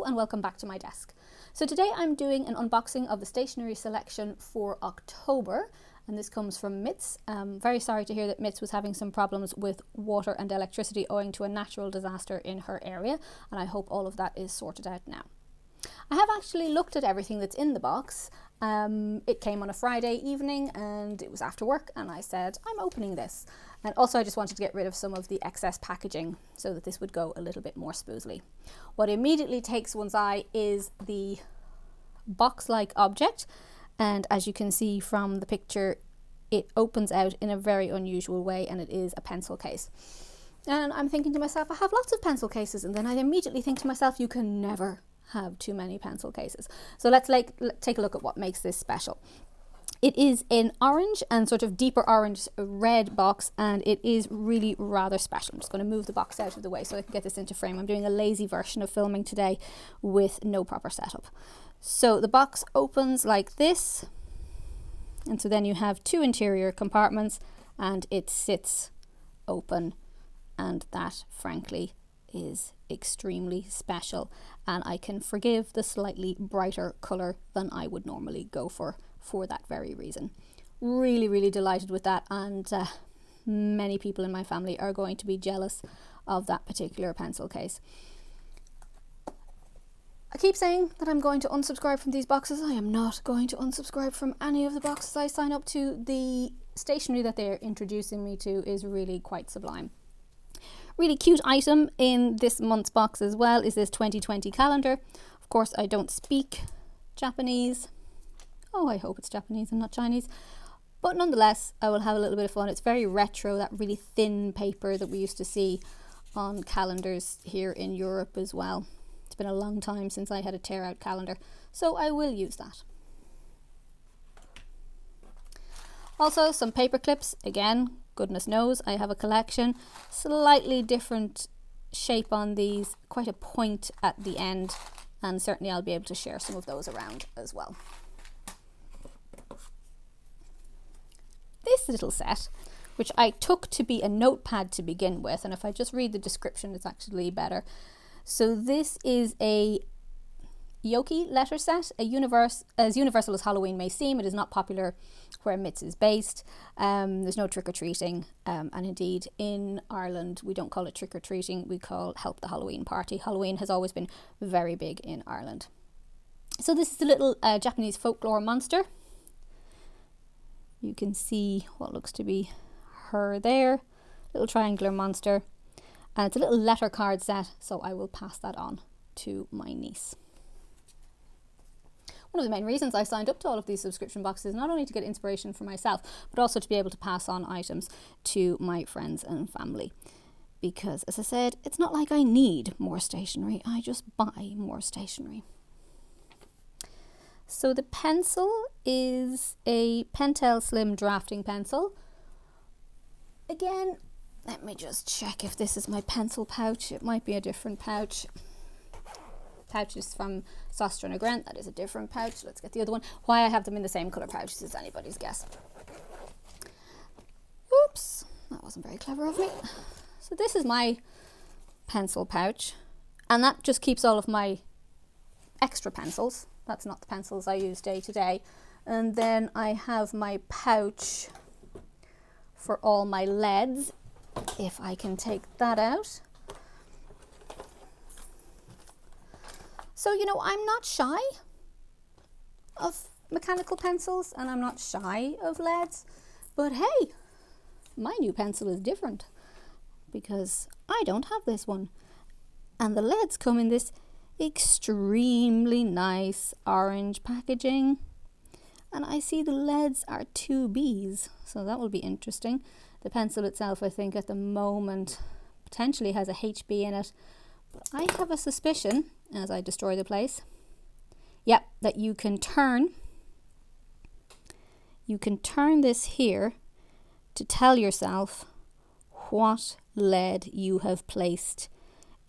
Hello and welcome back to my desk. So today I'm doing an unboxing of the Stationery Selection for October, and this comes from Mitz. Very sorry to hear that Mitz was having some problems with water and electricity owing to a natural disaster in her area, and I hope all of that is sorted out now. I have actually looked at everything that's in the box. It came on a Friday evening and it was after work, and I said, I'm opening this. And also I just wanted to get rid of some of the excess packaging so that this would go a little bit more smoothly. What immediately takes one's eye is the box-like object, and as you can see from the picture, it opens out in a very unusual way, and it is a pencil case. And I'm thinking to myself, I have lots of pencil cases, and then I immediately think to myself, you can never have too many pencil cases. So let's take a look at what makes this special. It is an orange and sort of deeper orange red box, and it is really rather special. I'm just going to move the box out of the way so I can get this into frame. I'm doing a lazy version of filming today with no proper setup. So the box opens like this, and so then you have two interior compartments and it sits open, and that frankly is extremely special, and I can forgive the slightly brighter colour than I would normally go for that very reason. Really delighted with that, and many people in my family are going to be jealous of that particular pencil case. I keep saying that I'm going to unsubscribe from these boxes. I am not going to unsubscribe from any of the boxes I sign up to. The stationery that they're introducing me to is really quite sublime. Really cute item in this month's box as well is this 2020 calendar. Of course, I don't speak Japanese. Oh, I hope it's Japanese and not Chinese. But nonetheless, I will have a little bit of fun. It's very retro, that really thin paper that we used to see on calendars here in Europe as well. It's been a long time since I had a tear-out calendar, so I will use that. Also, some paper clips. Again, goodness knows I have a collection. Slightly different shape on these, quite a point at the end, and certainly I'll be able to share some of those around as well. This little set, which I took to be a notepad to begin with, and if I just read the description, it's actually better. So this is a Yoki letter set, as universal as Halloween may seem. It is not popular where Mitz is based. There's no trick-or-treating, and indeed in Ireland we don't call it trick-or-treating, we call help the Halloween party. Halloween has always been very big in Ireland. So this is a little Japanese folklore monster. You can see what looks to be her there, little triangular monster, and it's a little letter card set, so I will pass that on to my niece. One of the main reasons I signed up to all of these subscription boxes is not only to get inspiration for myself, but also to be able to pass on items to my friends and family. Because, as I said, it's not like I need more stationery, I just buy more stationery. So the pencil is a Pentel Slim drafting pencil. Again, let me just check if this is my pencil pouch. It might be a different pouch. Pouch is from Sostra Grant. That is a different pouch. Let's get the other one. Why I have them in the same colour pouches is anybody's guess. Oops, that wasn't very clever of me. So this is my pencil pouch, and that just keeps all of my extra pencils. That's not the pencils I use day to day. And then I have my pouch for all my leads, if I can take that out. So, you know, I'm not shy of mechanical pencils and I'm not shy of leads, but hey, my new pencil is different because I don't have this one. And the leads come in this extremely nice orange packaging. And I see the leads are 2Bs, so that will be interesting. The pencil itself, I think, at the moment potentially has a HB in it, but I have a suspicion, as I destroy the place, that you can turn this here to tell yourself what lead you have placed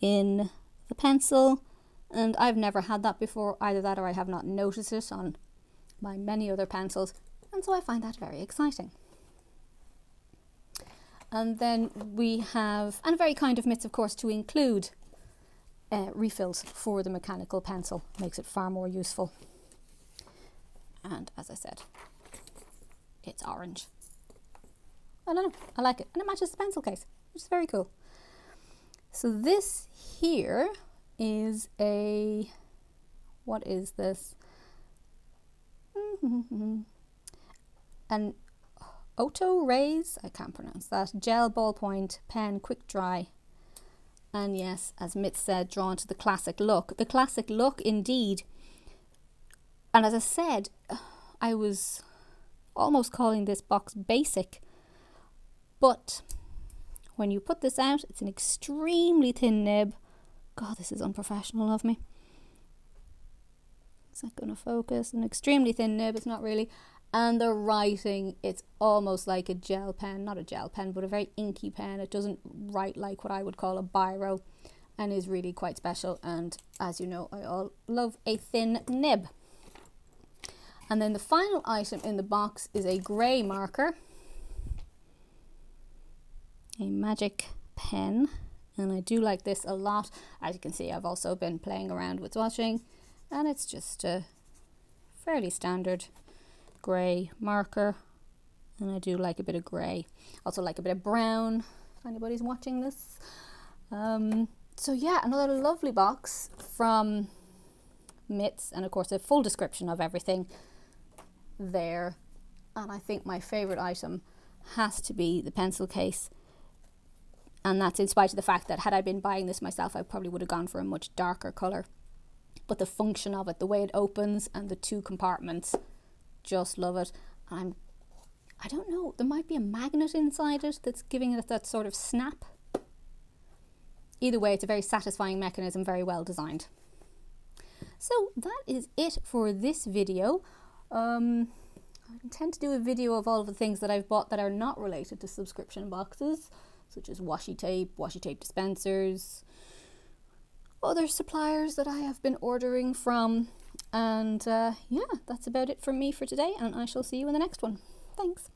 in the pencil, and I've never had that before, either that or I have not noticed it on my many other pencils, and so I find that very exciting. And then we have, and very kind of Mitz, of course, to include refills for the mechanical pencil. Makes it far more useful. And as I said, it's orange. I don't know, I like it. And it matches the pencil case, which is very cool. So this here is a, what is this? An Auto Rays, I can't pronounce that, gel ballpoint pen, quick dry. And yes, as Mitz said, drawn to the classic look. The classic look indeed. And as I said, I was almost calling this box basic. But when you put this out, it's an extremely thin nib. God, this is unprofessional of me. Is that going to focus? An extremely thin nib, it's not really. And the writing, it's almost like a gel pen. Not a gel pen, but a very inky pen. It doesn't write like what I would call a biro and is really quite special. And as you know, I love a thin nib. And then the final item in the box is a grey marker. A magic pen. And I do like this a lot. As you can see, I've also been playing around with swatching. And it's just a fairly standard grey marker. And I do like a bit of grey. Also like a bit of brown, if anybody's watching this. So yeah, another lovely box from Mitz. And of course a full description of everything there. And I think my favourite item has to be the pencil case. And that's in spite of the fact that had I been buying this myself, I probably would have gone for a much darker colour. But the function of it, the way it opens and the two compartments, just love it. I don't know, there might be a magnet inside it that's giving it that sort of snap. Either way, it's a very satisfying mechanism, very well designed. So that is it for this video. I intend to do a video of all of the things that I've bought that are not related to subscription boxes, such as washi tape dispensers, other suppliers that I have been ordering from. And yeah, that's about it from me for today, and I shall see you in the next one. Thanks.